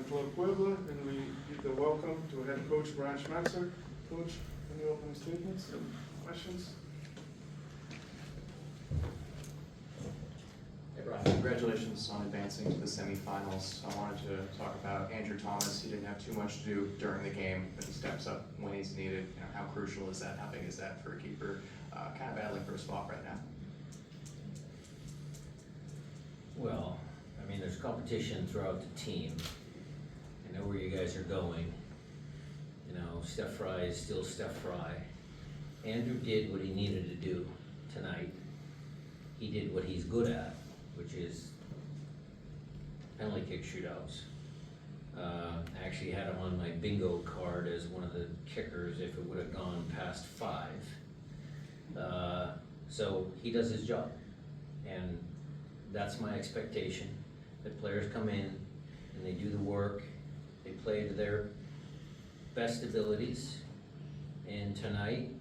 Club Puebla, and we give the welcome to head coach Brian Schmetzer. Coach, any opening statements, questions? Hey Brian, congratulations on advancing to the semifinals. I wanted to talk about Andrew Thomas. He didn't have too much to do during the game, but he steps up when he's needed. You know, how crucial is that? How big is that for a keeper kind of battling for a spot right now? Well, I mean, there's competition throughout the team. I know where you guys are going. You know, Steph Fry is still Steph Fry. Andrew did what he needed to do tonight. He did what he's good at, which is penalty kick shootouts. I actually had him on my bingo card as one of the kickers if it would have gone past 5. So he does his job, and that's my expectation, that players come in and they do the work, they play to their best abilities, and tonight,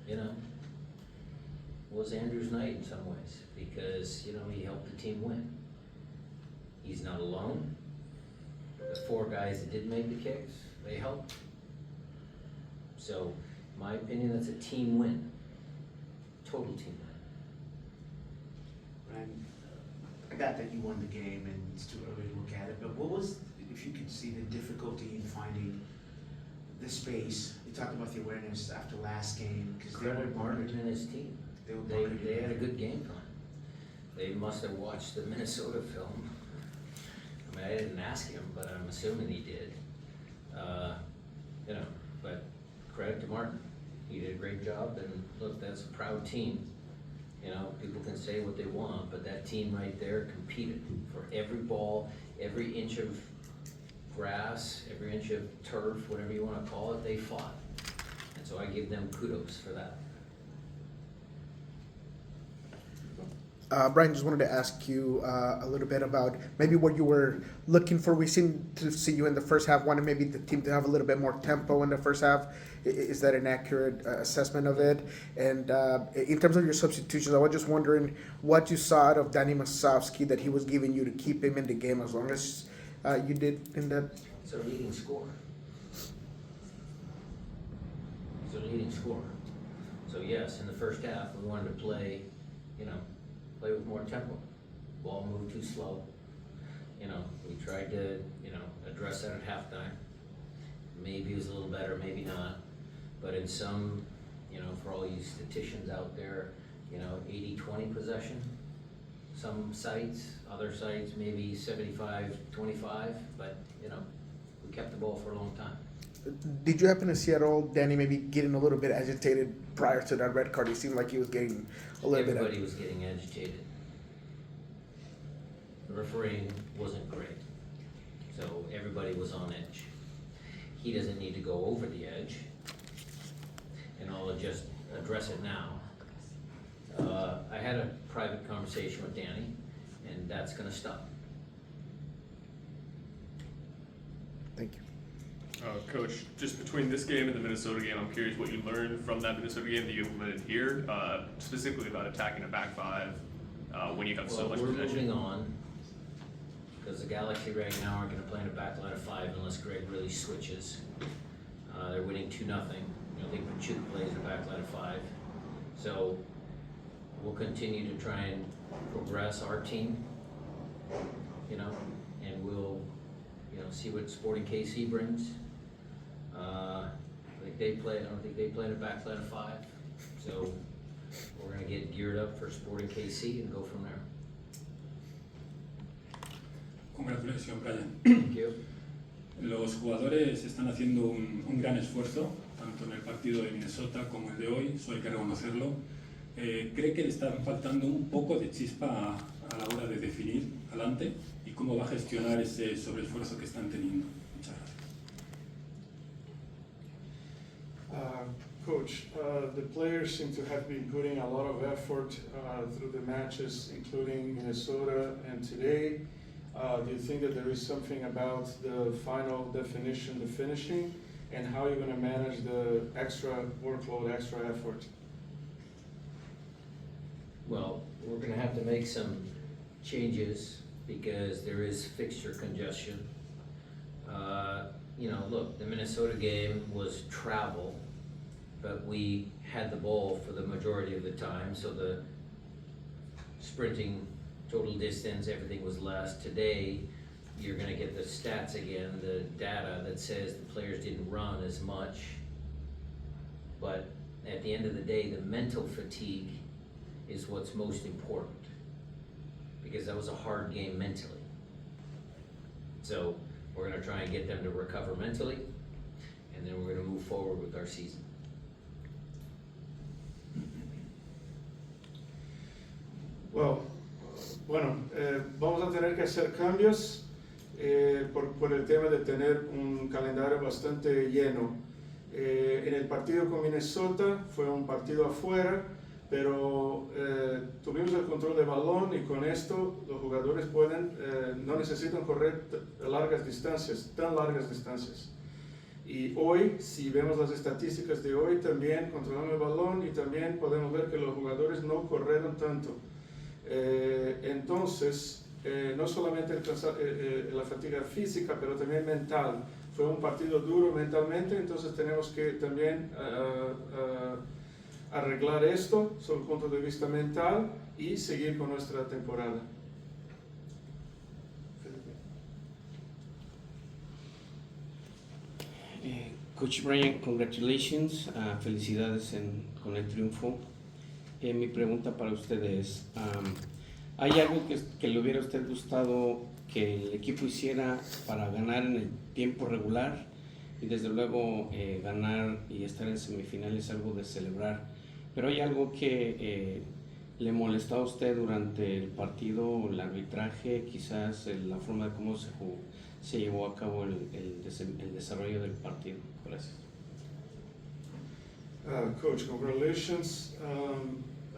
you know, was Andrew's night in some ways, because, you know, he helped the team win. He's not alone. The 4 guys that did make the kicks, they helped. So, in my opinion, that's a team win. Total team win. Ryan, I got that you won the game and it's too early to look at it, but what was, if you could see the difficulty in finding the space? You talked about the awareness after last game, because they were Credit Martin burned. and his team. They had a good game plan. They must have watched the Minnesota film. I mean, I didn't ask him, but I'm assuming he did. You know, but credit to Martin. He did a great job, and look, that's a proud team. You know, people can say what they want, but that team right there competed for every ball, every inch of grass, every inch of turf, whatever you want to call it, they fought. And so I give them kudos for that. Brian, just wanted to ask you a little bit about maybe what you were looking for. We seem to see you in the first half, wanted maybe the team to have a little bit more tempo in the first half. Is that an accurate assessment of it? And in terms of your substitutions, I was just wondering what you saw out of Danny Musovski that he was giving you to keep him in the game as long as you did in that. He's our leading scorer. He's our leading scorer. So yes, in the first half, we wanted to play, you know, play with more tempo. Ball moved too slow. You know, we tried to, you know, address that at halftime. Maybe it was a little better, maybe not. But in some, you know, for all you statisticians out there, you know, 80-20 possession. Some sites, other sites, maybe 75-25, but, you know, we kept the ball for a long time. Did you happen to see at all Danny maybe getting a little bit agitated prior to that red card? He seemed like he was getting a little bit. Everybody was getting agitated. The refereeing wasn't great, so everybody was on edge. He doesn't need to go over the edge, and I'll just address it now. I had a private conversation with Danny, and that's going to stop. Thank you. Coach, just between this game and the Minnesota game, I'm curious what you learned from that Minnesota game that you implemented here, specifically about attacking a back 5 when you have so much we're possession. moving on, because the Galaxy right now aren't going to play in a back line of 5 unless Greg really switches. They're winning 2-0. You know, I think Pachuk plays a back line of 5. So we'll continue to try and progress our team, you know, and we'll, you know, see what Sporting KC brings. I don't think they play in a back line of 5. So we're going to get geared up for Sporting KC and go from there. Congratulations, Brian. Thank you. Los jugadores están haciendo un gran esfuerzo, tanto en el partido de Minnesota como el de hoy, eso hay que reconocerlo. ¿Cree que le está faltando un poco de chispa a la hora de definir adelante y cómo va a gestionar ese sobreesfuerzo que están teniendo? Muchas gracias. Coach, the players seem to have been putting a lot of effort through the matches, including Minnesota and today. Do you think that there is something about the final definition, the finishing, and how you're going to manage the extra workload, extra effort? Well, we're going to have to make some changes because there is fixture congestion. look, the Minnesota game was travel, but we had the ball for the majority of the time, so the sprinting, total distance, everything was less. Today, you're gonna get the stats again, the data that says the players didn't run as much. But at the end of the day, the mental fatigue is what's most important, because that was a hard game mentally. So we're gonna try and get them to recover mentally, and then we're gonna move forward with our season. Bueno, vamos a tener que hacer cambios por el tema de tener un calendario bastante lleno. En el partido con Minnesota fue un partido afuera, pero tuvimos el control de balón y con esto los jugadores no necesitan correr tan largas distancias. Y hoy, si vemos las estadísticas de hoy, también controlamos el balón y también podemos ver que los jugadores no corrieron tanto. Entonces, no solamente la fatiga física, pero también mental. Fue un partido duro mentalmente, entonces tenemos que también arreglar esto sobre el punto de vista mental y seguir con nuestra temporada. Coach Brian, congratulations, felicidades con el triunfo. Mi pregunta para ustedes, ¿hay algo que le hubiera a usted gustado que el equipo hiciera para ganar en el tiempo regular? Y desde luego ganar y estar en semifinales es algo de celebrar, pero ¿hay algo que le molestó a usted durante el partido, el arbitraje, quizás la forma de cómo se llevó a cabo el desarrollo del partido? Gracias. Coach, congratulations.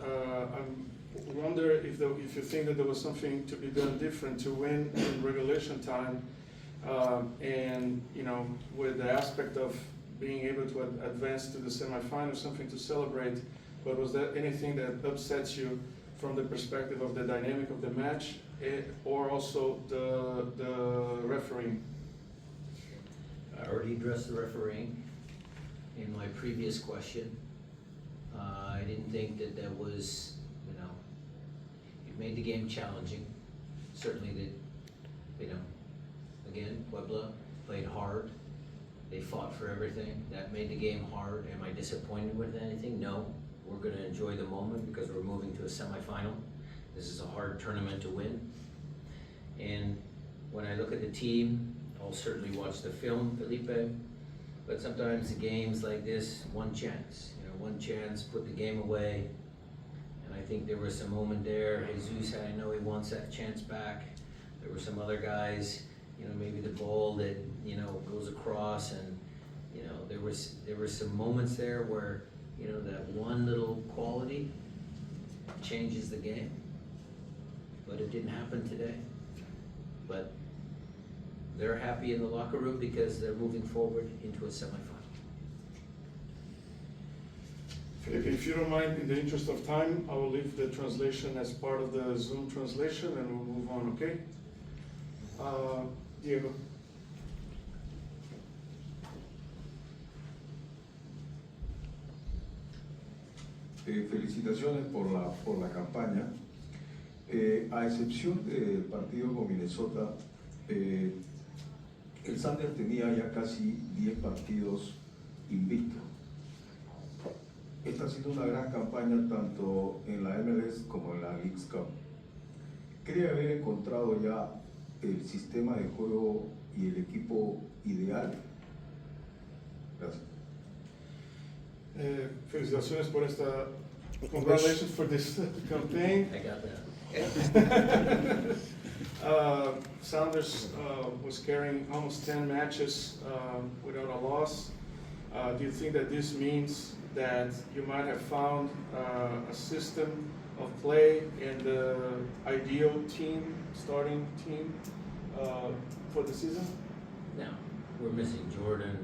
I wonder if you think that there was something to be done different to win in regulation time, and with the aspect of being able to advance to the semifinals, something to celebrate. But was there anything that upsets you from the perspective of the dynamic of the match, or also the refereeing? I already addressed the refereeing in my previous question. I didn't think that was, it made the game challenging. Certainly again, Puebla played hard. They fought for everything. That made the game hard. Am I disappointed with anything? No. We're gonna enjoy the moment because we're moving to a semifinal. This is a hard tournament to win. And when I look at the team, I'll certainly watch the film, Felipe, but sometimes the games like this, one chance, put the game away. And I think there was some moment there. Jesus, I know he wants that chance back. There were some other guys, maybe the ball that, goes across, and, there were some moments there where, that one little quality changes the game. But it didn't happen today. But they're happy in the locker room because they're moving forward into a semifinal. Felipe, if you don't mind, in the interest of time, I will leave the translation as part of the Zoom translation and we'll move on, okay? Diego. Felicitaciones por la campaña. A excepción del partido con Minnesota, el Sanders tenía ya casi 10 partidos invictos. Esta ha sido una gran campaña tanto en la MLS como en la Leagues Cup. ¿Cree haber encontrado ya el sistema de juego y el equipo ideal? Gracias. Felicitaciones por esta. Congratulations for this campaign. I got that. Sounders was carrying almost 10 matches without a loss. Do you think that this means that you might have found a system of play and the ideal starting team for the season? No, we're missing Jordan,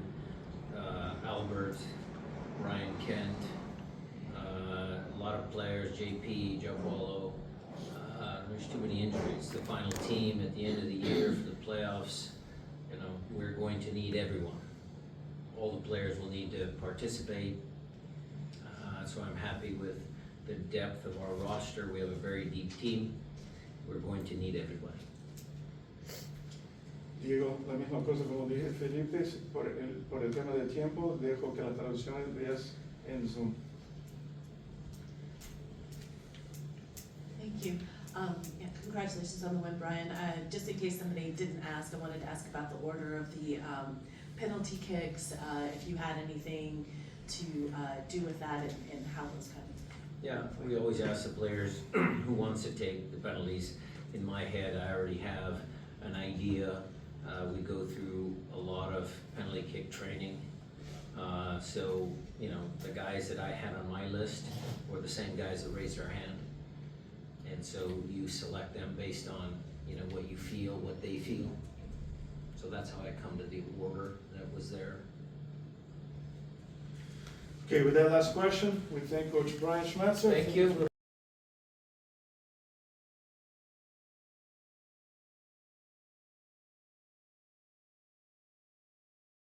Albert, Ryan Kent, a lot of players, JP, Joe Wallo. There's too many injuries. The final team at the end of the year for the playoffs, we're going to need everyone. all the players will need to participate. So I'm happy with the depth of our roster. We have a very deep team. We're going to need everybody. Diego, la misma cosa como dije Felipe, por el tema del tiempo, dejo que la traducción veas en Zoom. Thank you. Yeah, congratulations on the win, Brian. Just in case somebody didn't ask, I wanted to ask about the order of the penalty kicks, if you had anything to do with that and how those kind of. Yeah, we always ask the players who wants to take the penalties. In my head, I already have an idea. We go through a lot of penalty kick training. So, you know, the guys that I had on my list were the same guys that raised their hand. And so you select them based on, you know, what you feel, what they feel. So that's how I come to the order that was there. Okay, with that last question, we thank Coach Brian Schmetzer. Thank you.